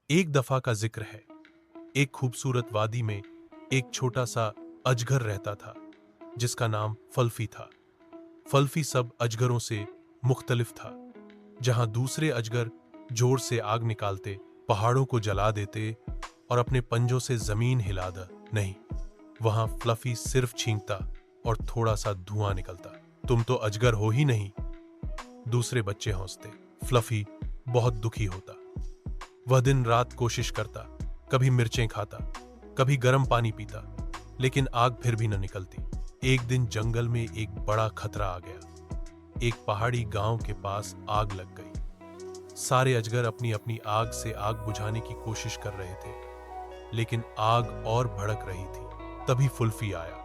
एक दफा का जिक्र है। एक खूबसूरत वादी में एक छोटा सा अजगर रहता था जिसका नाम फल्फी था। फल्फी सब अजगरों से मुख्तलिफ था। जहां दूसरे अजगर जोर से आग निकालते, पहाड़ों को जला देते और अपने पंजों से जमीन हिलाता, नहीं, वहां फ्लफी सिर्फ छींकता और थोड़ा सा धुआं निकलता। तुम तो अजगर हो ही नहीं, दूसरे बच्चे हंसते। फ्लफी बहुत दुखी होता। वह दिन रात कोशिश करता, कभी मिर्चें खाता, कभी गर्म पानी पीता, लेकिन आग फिर भी न निकलती। एक दिन जंगल में एक बड़ा खतरा आ गया। एक पहाड़ी गांव के पास आग लग गई। सारे अजगर अपनी अपनी आग से आग बुझाने की कोशिश कर रहे थे, लेकिन आग और भड़क रही थी। तभी फुल्फी आया।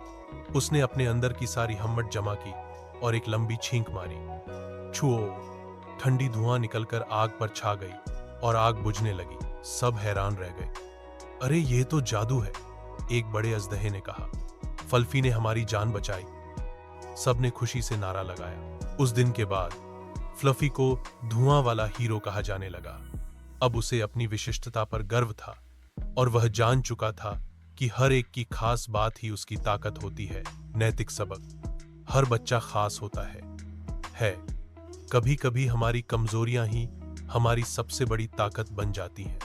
उसने अपने अंदर की सारी हम्मत जमा की और एक लंबी छींक मारी। छुओ, ठंडी धुआं निकलकर आग पर छा गई और आग बुझने लगी। सब हैरान रह गए। अरे ये तो जादू है, एक बड़े अजदहे ने कहा। फल्फी ने हमारी जान बचाई। सबने खुशी से नारा लगाया। उस दिन के बाद फ्लफी को धुआं वाला हीरो कहा जाने लगा। अब उसे अपनी विशिष्टता पर गर्व था और वह जान चुका था कि हर एक की खास बात ही उसकी ताकत होती है। नैतिक सबक: हर बच्चा खास होता है। कभी कभी हमारी कमजोरियां ही हमारी सबसे बड़ी ताकत बन जाती हैं।